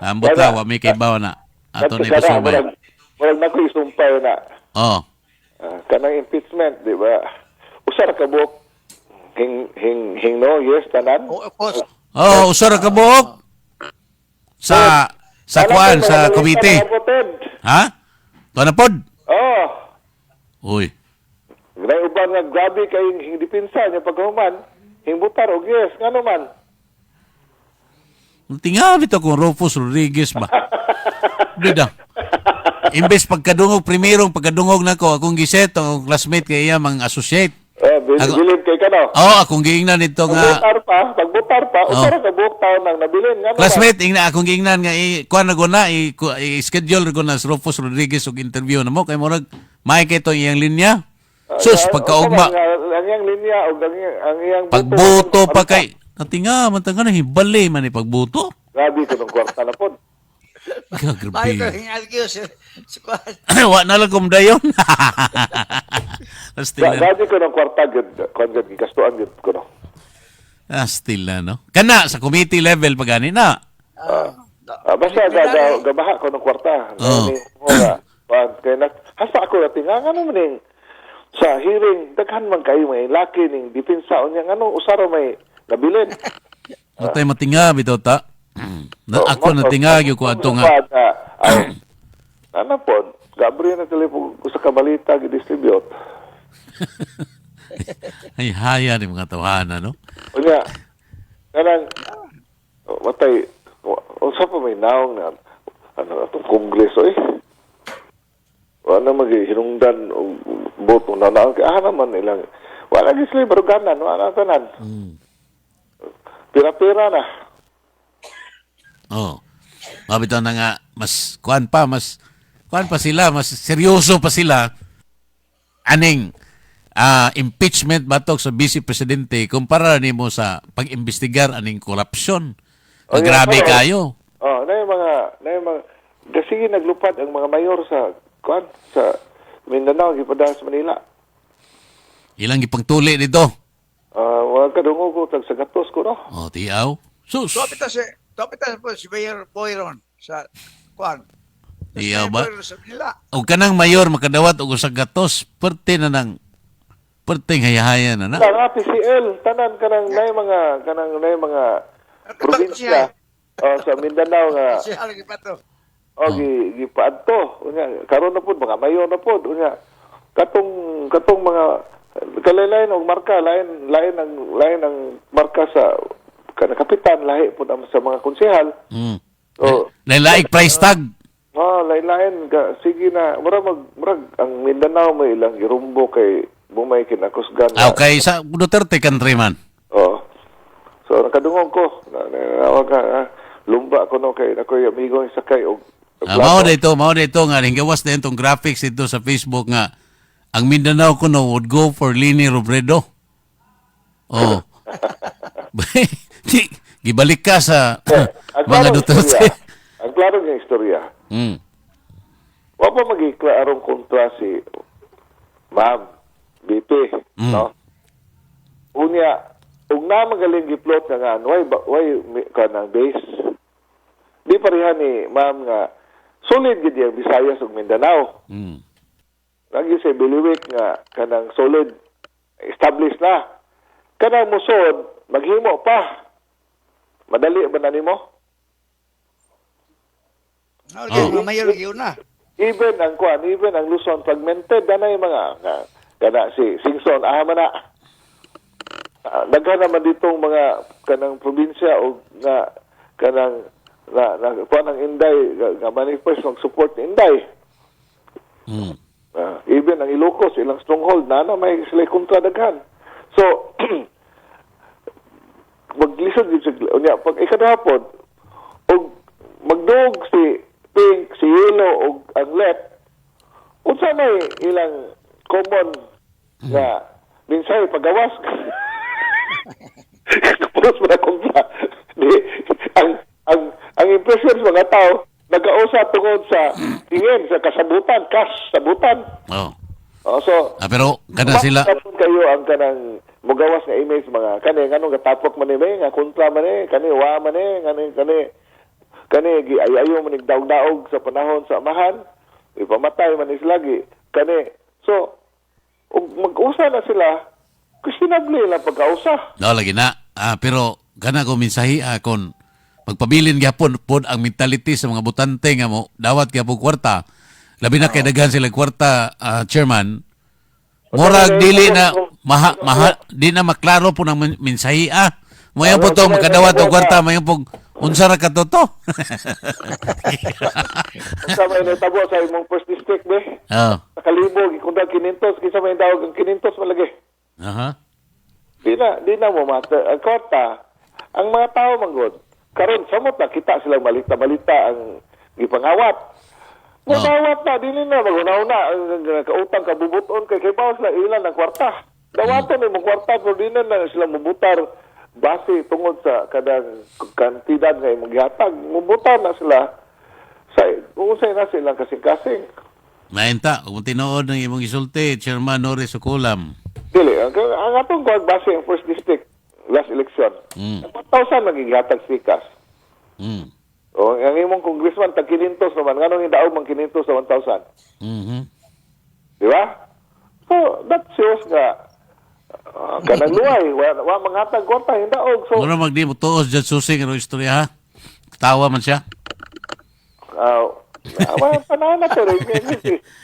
Ambot na wa may kaybaw na. Ato ni pasulbay. Walang na ko isumpay na. Oh. Kanang impeachment, di ba? Usar ka buok. Hing no, yes, tanan. Of course. Usar ka buok. Sa kuan sa committee. Ha? Tuwa na pod? Oh. Uy. Ganay uban nga grabe kay hing depensa niya paghuman, hing butar og yes, ngano man. Tingaw bitaw kung Rufus Rodriguez ba? Bida. Imbes pagkadungog, primerong pagkadungog nako akong giset ang classmate kay iya mga associate. Ako- Bilib kay ka no. Akong giingnan nito nga Pagbutar pa, usara ka buhok taon nang nabilin nga. classmate ingna akong giingnan nga kuan na guna i-schedule ko na si Rufus Rodriguez og interview na mo kay murag may kay to iyang linya. Sus pagkaugma Ang iyang linya o ang iyang pagbuto pa kay natinga man tanga na hibali man ni pagbuto. Grabe ko ng kwarta na po. Bayo ko Grabe. yung algyo sa kuan. Wa na lang kumdayon. Still na. Grabe ko ng kwarta gud. Kung gud gikastuan gud ko no. Still na, no? Kana, sa committee level, pagani na. Basta gabaha ko ng kwarta. Oo. Kaya hasta ako natin, ano maning sa hearing, daghan man kayo may laki ning depensa o niya, ano, usara may nabilin. Ano tayo matinga, bitota? Ako natinga, yung ko ato nga. Ano po, Gabriel na telepo ko sa kabalita, gidistribute. Ay, haya ni mga tawanan, no? O niya, kanang, matay, sa pa may naong na, ano, itong kongreso wala maghinungdan o boto na naong, naman nilang, wala gisli, baruganan, wala tanan. Pira-pira na. Mabitaw na nga, mas kuan pa sila, mas seryoso pa sila. Aning, impeachment batok sa vice presidente kumpara nimo sa pag-imbestigar aning korupsyon. Grabe kayo. Na yung mga, kasi naglupad ang mga mayor sa Mindanao, gipada sa Manila. Ilang ipagtuli nito. Wala kadungo ko, sa gatos ko, no? Tiyaw. Sus. Topita po si Mayor Boyron sa kuan. Tiyaw ba? Boyron sa Manila. O kanang mayor makadawat og sa gatos, perte na nang perting hayahaya na na. Ang PCL, tanan kanang nay mga probinsya sa Mindanao nga Siya lagi pa to. gipaadto unya karon na pud mga mayor na pud unya katong mga kalain og marka lain ang marka sa kapitan lahi pud sa mga konsehal. Lain price tag. Lain sige na murag ang Mindanao may ilang girumbo kay bumay kinakusgan. Okay, sa Duterte countryman. So nakadungog ko nawag lumba ko no kay ako'y amigo sa sakay og mao dito nga gawas na itong graphics ito sa Facebook nga ang Mindanao kuno would go for Lini Robredo. Gibalik ka sa mga Duterte. Ang klaro nga istorya. Wa pa magiklarong kontra si Ma'am BP, no? Unya, ug na magaling giplot nga why kanang base. Di pareha ni Ma'am nga solid gid yung Visayas ug Mindanao. Lagi sa biliwik nga kanang solid established na. Kanang musod maghimo pa. Madali ba na nimo? Mayor yun na. Even ang Luzon fragmented na yung mga kana si Singson man na. Daghan naman ditong mga kanang probinsya o nga kanang kuan ang Inday nga manifest ng support ni Inday. Even ang Ilocos ilang stronghold na may sila kontra daghan. So maglisod gid unya pag ikadahapon og magdog si Pink, si Yellow o ang Let unsa may ilang common nga minsay pagawas. Puros na kontra. Ang impression sa mga tao nag-ausap tungod sa tingin sa kasabutan, sabutan. So pero kana sila kayo ang kanang mugawas nga image mga kani nganong gatapok man ni nga kontra man ni kani wa man ni kani giayayo man daog-daog sa panahon sa amahan ipamatay man is lagi kani so mag-usa na sila questionable lang pagkausa. lagi na. Pero kana ko mensahe kon magpabilin gyapon pod ang mentality sa mga botante nga mo dawat gyapon kwarta. Labi na kay daghan sila kwarta, chairman. Murag dili na di na maklaro po ng mensahe. Mayon po to makadawat og kwarta, mayon po Unsa ra ka to? Unsa may natabo sa imong first district be? Oh. Nakalibog ikunda 500 kinsa may dawag ang 500 malagi. Aha. Di na mo mata ang kwarta. Ang mga tao manggod karon samot na kita silang balita ang gipangawat. Nagawat na dili na maguna-una ang kautang kabubuton kay bawas na ilan ang kwarta. Dawaton ni mo kwarta pero di na sila mubutar base tungod sa kadang kantidad nga imong gihatag. Mubutar na sila sa usay na silang kasing-kasing. Mainta, kung tinuod ng imong isulti, Chairman Norris Sukulam. Dili, ang atong kuwag base ang first district last election. 4,000 nagigihatag sikas. Mm. O, ang imong congressman, tag 500 naman. Ganong hindaog mang 500 sa 1,000. Mhm. Di ba? So, that shows nga, kanang luway, wa manghatag kwarta, hindaog. So, Mura magdi mo tuos dyan susing ang istorya ha? Tawa man siya. panahon na to rin.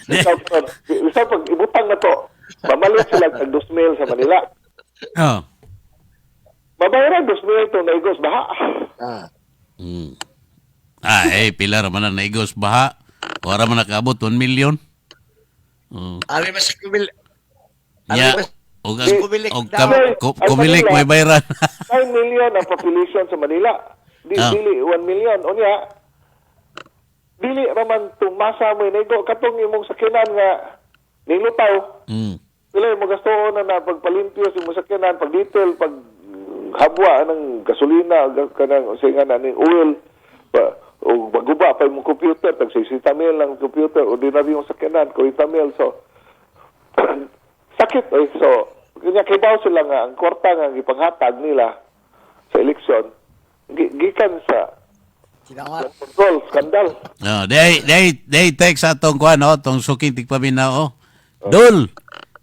Isa pag ibutang na to, mamalit sila tag 2,000 sa Manila. Oh. Mabayaran 2,000 to na igos baha. Mm. Pila raman na naigos baha. Wala man nakaabot 1 million. Ari mas kumil. Nya, Ari mas og kumilik og daw. kumilik may bayaran. 9 million ang population sa Manila. Dili 1 million. Unya, dili raman tumasa mo inigo katong imong sakyanan nga nilutaw. Mm. Sila mo gastoon na pagpalimpyo sa imong sakyanan, pag detail, pag habwa ng gasolina, kanang singa na ning oil, o maguba pa imong computer, tag 60 mil lang computer, ordinary yung sakyanan, 40 mil. So, sakit. So, kanya kibaw sila nga, ang kwarta nga ipanghatag nila sa eleksyon, gikan sa Sinawat. control, skandal. No, they text sa atong kuan tong suking tigpaminaw. Dul,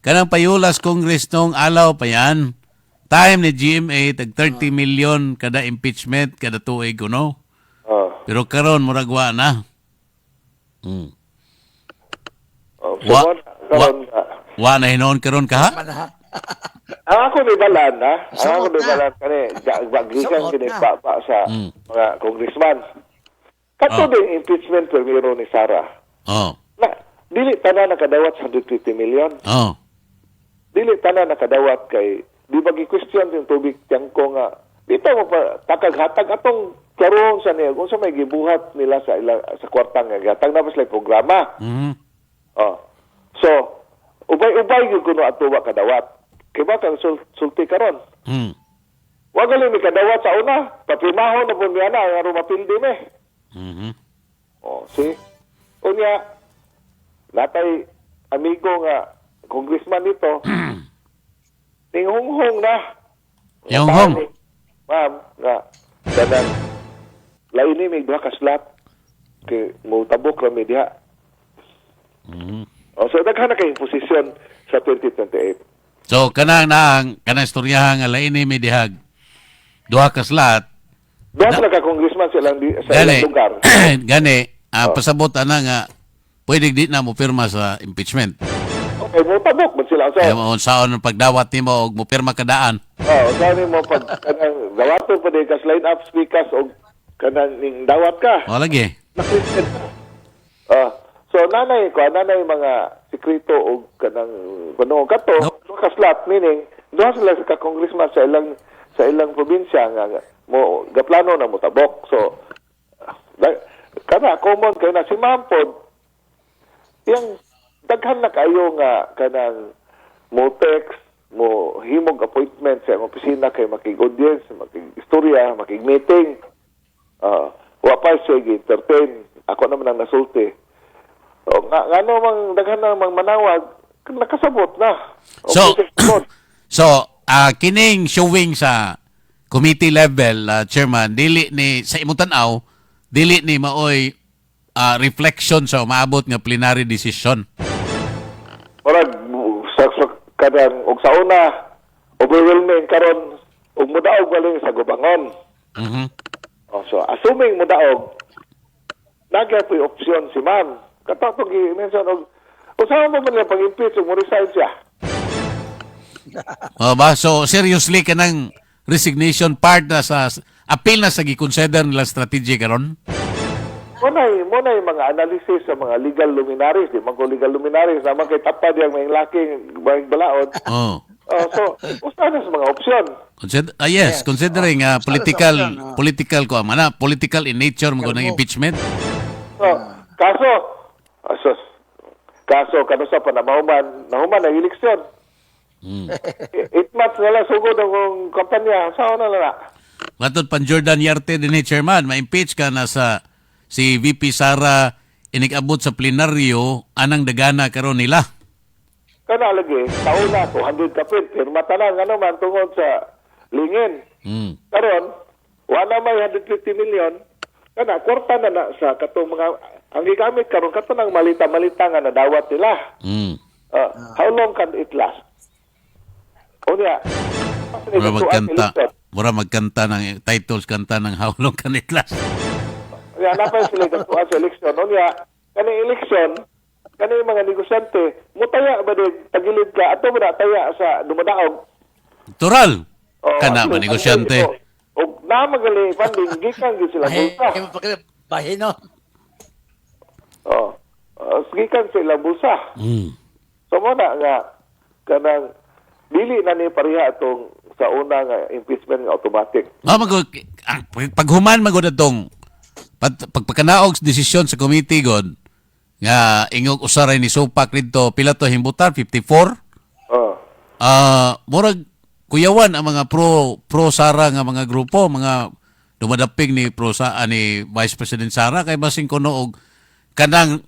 kanang payulas Congress nung alaw pa yan. Time ni GMA tag 30 million kada impeachment kada tuig kuno. Pero karon murag wa na. Mm. Wa- Wa na hinon karon ka ha? Manaha. Ang ako ni balan ha. Ang ako Samot ni na. balan kani bagikan Samot kini na. pa sa mga congressman. Kato din impeachment primero ni Sara. Oh. Na dili tanan nakadawat sa 150 million. Oh. Dili tanan nakadawat kay di ba gi-question yung tubig tiyangko nga dito mo pa takag-hatag atong karon sa niya kung sa may gibuhat nila sa kwartang nga gihatag na ba sila programa. Mhm. So ubay-ubay gyud kuno ato wa kadawat. Kay ba kang sulti karon? Mm. Wa gali mi kadawat sa una, papimahon na po niya na ang aron mapildi me. Mhm. See? Unya, natay amigo nga congressman dito, tinghunghong na. Yung hong. Ma'am, nga, danan, laini may duha ka slot, kay mo tabok rami diha. Mhm. So, daghan na kayong posisyon sa 2028. So kanang istoryahan nga lain ni midihag. Duha ka slot. Duha sila ka congressman sa ilang Gani. lugar. Gani, pasabot ana nga pwede di na mo pirma sa impeachment. Okay, mo tabok ba sila? So, Kaya mo unsaon ang pagdawat nimo og mo pirma kadaan. saan mo pag kanang dawato pa din kas line up speakers o kanang ning dawat ka. O lagi. Naklisted. So nanay mga sekreto o kanang kuno kato ka slot meaning duha sila sa congressman sa ilang probinsya nga mo gaplano na mo tabok. So kana common kay na si Mampod yang daghan na kayo nga kanang mo text mo himog appointment sa opisina kay makig-audience, makig-istorya, makig-meeting. Wa pa siya gi-entertain. Ako naman ang nasulti. O, ngano mang daghan na mang manawag, nakasabot na. So kining showing sa committee level, chairman, dili ni sa imong tan-aw, dili ni maoy reflection sa umaabot nga plenary decision. Murag sa kadang og sa una overwhelming karon og mudaog galing sa gubangon. Mhm. So assuming mudaog nagya po option si ma'am. Kato gi-mention og usaha mo man lang pag-impeach mo resign siya. So seriously kanang resignation part na sa appeal na sa gi-consider nila strategy karon? Muna yung mga analysis sa mga legal luminaries, di man ko legal luminaries, naman kay tapad yung may laking balaod. Oh. So, usa na sa mga opsyon. Yes, considering political option, political ko mana political in nature mo ng impeachment. So, kaso kano sa panamahuman, nahuman ang eleksyon. 8 months na lang sugod ang kampanya. Saan na lang? Matod pan Jordan Yarte din chairman, ma-impeach ka na sa si VP Sara inig-abot sa plenaryo anang dagana karon nila. Kana lagi, taon na 200 kapit, pirma tanan ano man tungod sa lingin. Karon, wala may 150 million, kana kwarta na sa katong mga ang gigamit karon kato nang malita-malita nga nadawat nila. How long can it last? Unya, Mura magkanta ng titles kanta ng How Long Can It Last. Kaya napay sila katuan sa eleksyon. Unya, kani eleksyon, kani mga negosyante, mutaya ba din tagilid ka ato ba na taya sa dumadaog? Tural. Kana ba negosyante? O na magali funding gikan gid sila bulsa. Ay, bahin, no? Gikan sila bulsa. So mo na nga kanang dili na ni pareha atong sa una nga impeachment nga automatic. Paghuman magud atong pagpakanaog sa desisyon sa committee god nga ingog usaray ni Supak dito pila to himbutan 54. Murag kuyawan ang mga pro Sara nga mga grupo, mga dumadaping ni ni Vice President Sara kay basing kuno og kanang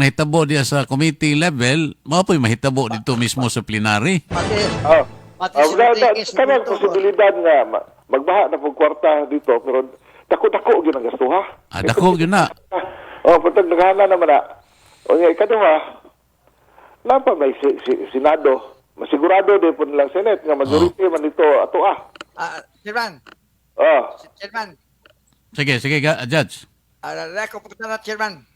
nahitabo diya sa committee level, mao po'y mahitabo dito mismo sa plenary. Pati kanang posibilidad nga magbaha na pag kwarta dito pero dako-dako gyud ang gasto ha. Dako gyud na. Patag naghana naman na. O nga ikaduha, napa may Senado. Masigurado din po nilang Senate nga majority man dito ato Chairman. Chairman. Sige, Judge. Reko po na, Chairman.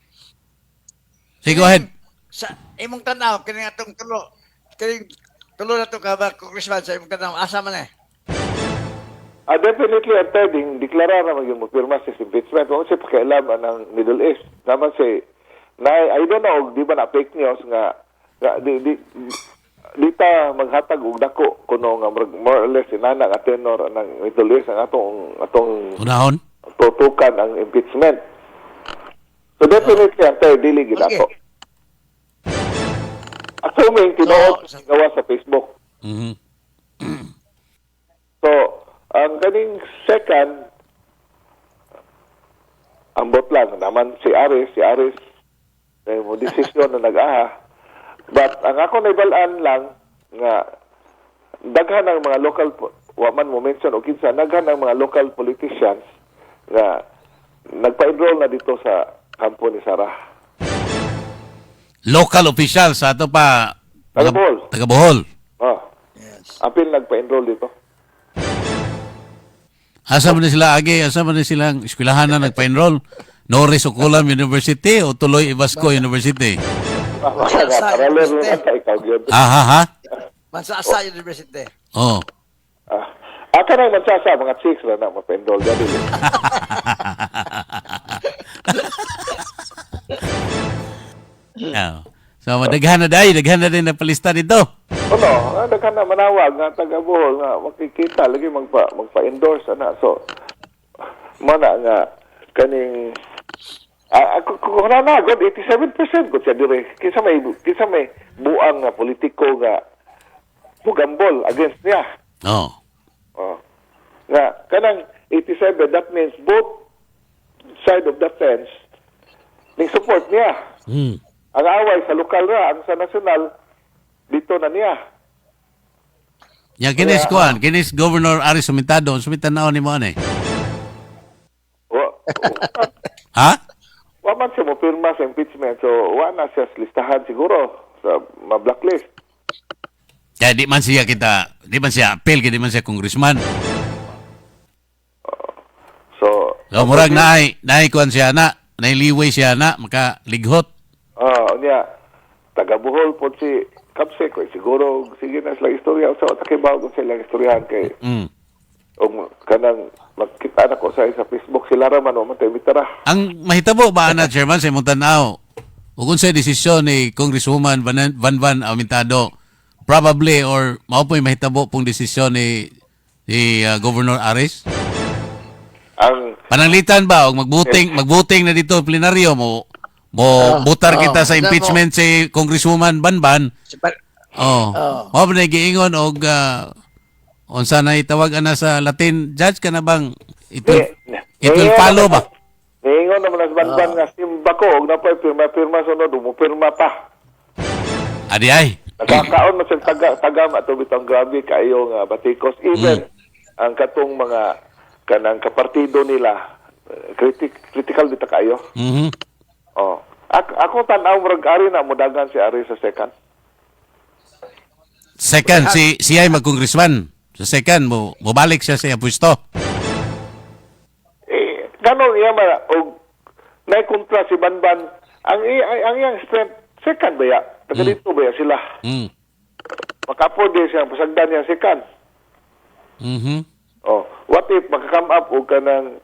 Sige, go ahead. Sa imong tanaw, kini atong tulo na to ka Congressman sa imong tanaw, asa man eh. Definitely, ang third, deklara na maging magpirma sa impeachment. Huwag siya pakialaman ng Middle East. Naman si, I don't know, di ba na fake news nga di ta maghatag og dako kuno nga more or less inana nga tenor ng Middle East ang atong unahon tutukan ang impeachment. So definitely, ang third, dili gid ako. Assuming tinuod gawa sa Facebook. So, ang kaning second, ambot lang naman si Aris na mo desisyon na nag-aha. But ang ako naibalaan lang nga daghan ng mga local waman mo mention o kinsa daghan ng mga local politicians nga nagpa-enroll na dito sa kampo ni Sara. Local official sa ato pa Taga Bohol. Yes. Apil nagpa-enroll dito. Asa man sila asa man silang eskwelahan na nagpa-enroll? Norris Oculam University o Tuloy Ibasco University? Paraler lang ta ikaw gyud. Ha? Mansasa University. Oh. Aka nang mansasa mga chicks na mapa-enroll dali. So daghan na din na palista dito. Daghan na manawag nga taga Bohol nga makikita lagi magpa-endorse ana. So mana nga kaning ako na god 87% ko siya dire. Kinsa may buang nga politiko nga mugambol against niya. Nga kanang 87, that means both side of the fence ning support niya. Ang away sa lokal ra, ang sa national dito na niya. Ya kinis Governor Aris Sumitado, sumitan ni mo ani. Ha? Wa man siya mo pirma sa impeachment, so wa na siya sa listahan siguro sa ma-blacklist. Kaya di man siya appeal, di man siya congressman. So murag naikuan siya nailiway siya makalighot. Niya, taga Bohol po si Kapsek, siguro, sige na sila istorya, so takibaw ko sila istoryahan kay O kanang magkita na ko sa Facebook sila raman o man tayo mitara. Ang mahitabo ba na chairman sa imong tanaw? Ug unsay desisyon ni Congresswoman Van Amentado, probably or mao po'y mahitabo pong desisyon ni Governor Ares? Ang Pananglitan ba og magbuting na dito plenaryo mo butar kita sa impeachment si Congresswoman Banban. Oh. Mao ba na giingon og unsa na itawag ana sa Latin, judge ka na bang it will follow ba? Ngayon naman as banban nga simba ko og napay pirma sunod mo pirma pa. Adi ay. Nakakaon man sa taga ato bitang grabe kayo nga batikos even ang katong mga kanang kapartido nila critical bita kayo. Mhm. Oh. Ako tan-aw murag ari na mudagan si Ari sa second. Second si ay mag-congressman. Sa second mo balik siya sa iyang pwesto. Ganon iya man og nay kontra si Banban ang iyang strength second ba ya? Taga dito ba ya sila? Mm. Makapo din siya pasagdan niya second. Mhm. Oh, what if maka-come up og kanang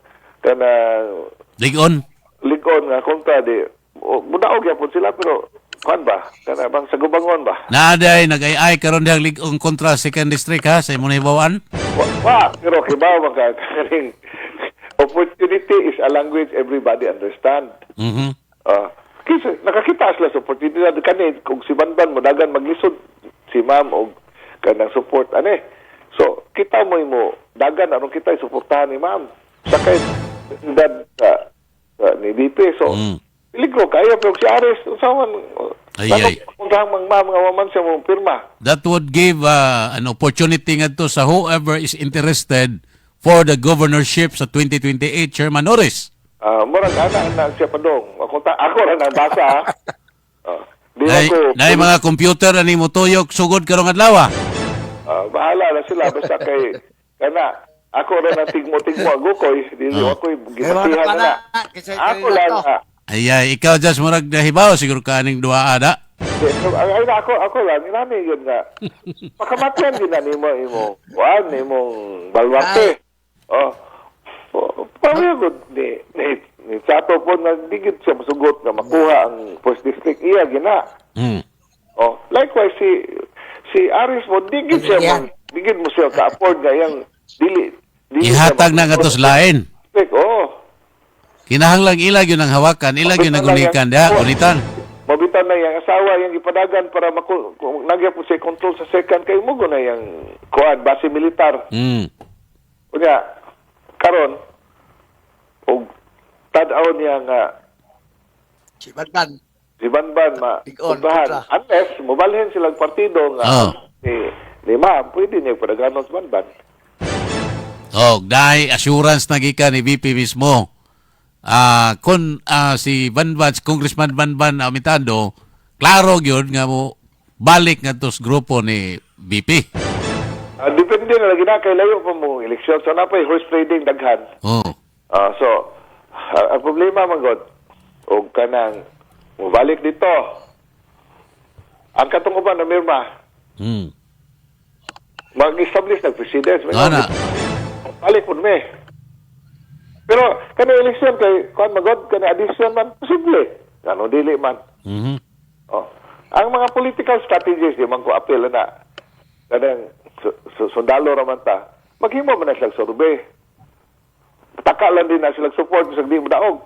Ligon. ligon nga kontra di mudaog yapon sila pero kan ba? Kana bang sa gubangon ba? Naaday nag-ay karon dihang ligong kontra second district ha sa imong hibawan. Pero kibaw maka kaning opportunity is a language everybody understand. Mhm. Kasi nakakita sila sa opportunity kanit kung si Banban mo dagan maglisod si ma'am og kanang support ane. So kita mo dagan aron kita suportahan ni ma'am sakay dad ni BP so peligro kayo pero si Ares usawan Ay. kung mang ma'am nga waman siya mo pirma. That would give an opportunity ngadto sa whoever is interested for the governorship sa 2028, Chairman Norris. Murag ana siya padong. Ako ra nang basa. Di ako. Nay mga computer ani mo tuyok sugod karong adlaw. Bahala na sila basta kay kana ako ra nang tigmo-tigmo ako koy dili ako gibasihan na. Ako lang Ay, ikaw just murag nahibaw siguro kaning duha ada. ay ako lang inani yun nga. Pakamatyan din na nimo balwarte. Pawagod ni Chato po nagdigit siya masugot na makuha ang first district iya gina. Likewise si Aris mo digit siya digit mo siya ka-afford nga yang dili Ihatag na ngatos lain. Kinahanglang ilag yun ang hawakan, ilag yun ang unikan. Unitan. Mabitan na yung asawa, yung ipadagan para nagya po siya control sa second kay mugo na yung kuan, base militar. Kaya, karon og tadaw niya nga Si Banban. si Banban Big-on, mapuntahan. kontra. Unless, mubalhin silang partido nga ni ma'am, pwede niya padaganon sa Banban. Dahil assurance na gikan ni VP mismo. Kung si Congressman Banban Amentado, klaro yun nga mo balik nga tos grupo ni VP. Depende na lagi na kay layo pa mo eleksyon. So na pa horse trading daghan. So ang problema man god og kanang mobalik dito. Ang katong uban na mirma. Mag-establish na president. Ana. Balik po me. Pero kanang eleksyon kay kon magod kanang addition man posible. Ano dili man. Ang mga political strategies di man ko apel na kanang sundalo raman ta. Maghimo man na sila survey. Taka lang din na sila support sa di mo daog.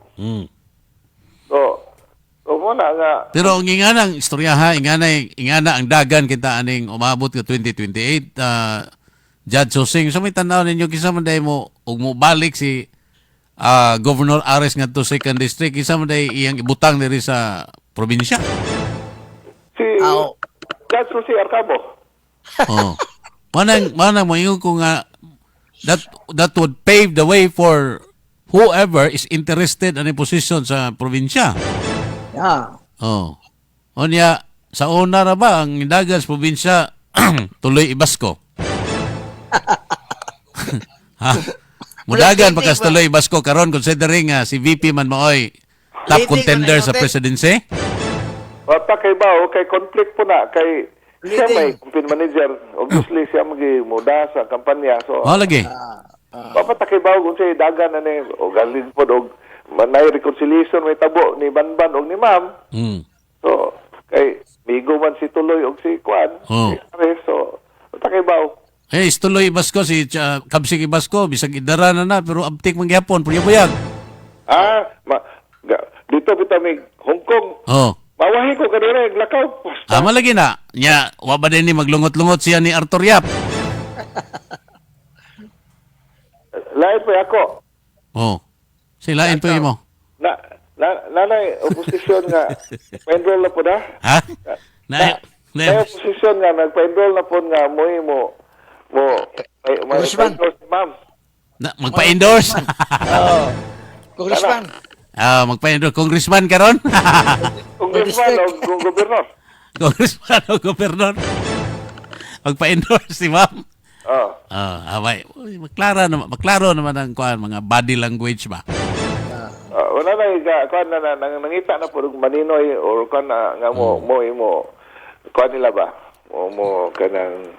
So muna nga. Pero ang ingana ang istorya ingana ang dagan kita aning umabot ka 2028 Judge Sosing. So may tanaw ninyo kisa man day mo ug mo balik si Governor Ares nga to second district kisa man day iyang ibutang diri sa probinsya. Si Judge Jose Arcabo. Manang moingon ko nga that would pave the way for whoever is interested in a position sa probinsya. Onya sa una ra ba ang indagan sa probinsya tuloy ibasko. Mudagan pagkas tuloy ibasko karon considering si VP man maoy top contender sa presidency. Wata kay ba kay conflict po na kay siya may campaign manager obviously siya magi muda sa kampanya so lagi Papatakibaw kung siya dagan na ni o galin po og manay reconciliation may tabo ni Banban og ni Ma'am. Hmm. So kay migo man si Tuloy og si Kwan. Oh. Si Ares, so takibaw. Eh, istuloy Ibasko, si Kabsik Ibasko, bisag idara na pero abtik mangyapon, puyag-puyag. Dito kita may Hong Kong. Oh. Mawahi ko kanina lakaw. Malagi na. Nya, waba din ni maglungot-lungot siya ni Arthur Yap. Lain pa ako. Oh. Silain po mo. Nanay oposisyon nga pa-enroll na po na. Ha? Nay oposisyon nga nagpa-enroll na po nga mo Congressman. si Ma'am. Magpa-endorse. Oo. Congressman. Magpa-endorse. Congressman karon. Congressman o gobernador. Congressman o gobernador. Magpa-endorse si ma'am. Oh. Abay. Maklaro naman ang kuan, mga body language ba? Wala na kuan na nangita na po maninoy or kuan na nga mo kuan nila ba? Mo kanang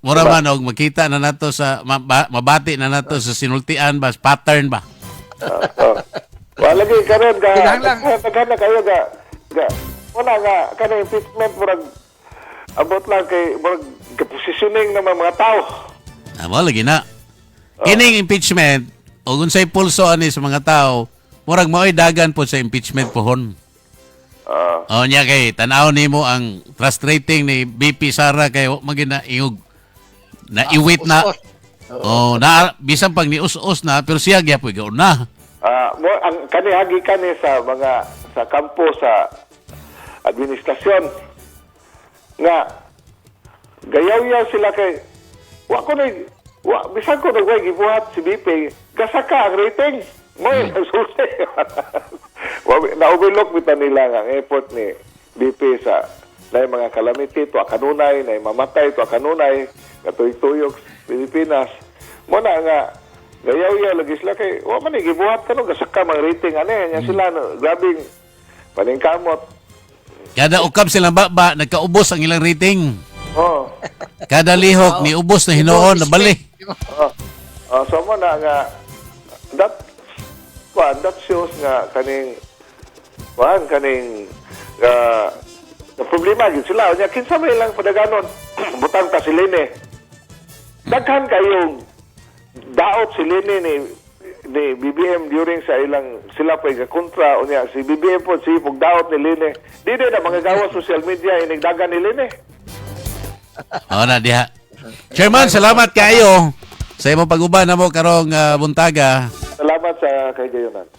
Mura man og makita na nato sa mabati na nato sa sinultian ba, pattern ba? Wala lagi karon Kinahanglan. na kayo ga wala nga kana impeachment murag abot lang kay murag positioning ng mga tao. Mo lagi na. Kining impeachment og unsay pulso ani sa mga tao, murag maoy dagan po sa impeachment pohon. Nya kay tanaw nimo ang trust rating ni BP Sara kay magina iug na iwit na. Na bisan pag ni us-us na pero siya gyapon gaon na. Mo ang kanihagi kani sa mga sa kampo sa administrasyon nga gayaw-yaw sila kay bisan ko nagway gibuhat si BP gasaka ang rating mo susi. Na-overlook bita nila nga ang effort ni BP sa na mga calamity to kanunay na mamatay to kanunay katuig-tuyok Pilipinas mo na nga gayaw-yaw lagi sila kay wa man gibuhat kano gasaka mang rating nya sila no, grabing paningkamot. Kada ukab silang baba nagkaubos ang ilang rating. Oh. Kada lihok ni ubos na hinuon na bali. So mo na nga that shows nga kaning na problema gyud sila nya kinsa may lang padaganon butang ta si Lene daghan kayong daot si Lene ni BBM during sa ilang sila pa kontra unya si BBM po si pugdaot ni Lene di na mga gawa social media inigdagan ni Lene. Na diha. Chairman, salamat kayo sa imong pag-uban namo karong buntaga. Salamat sa kay Gayonan.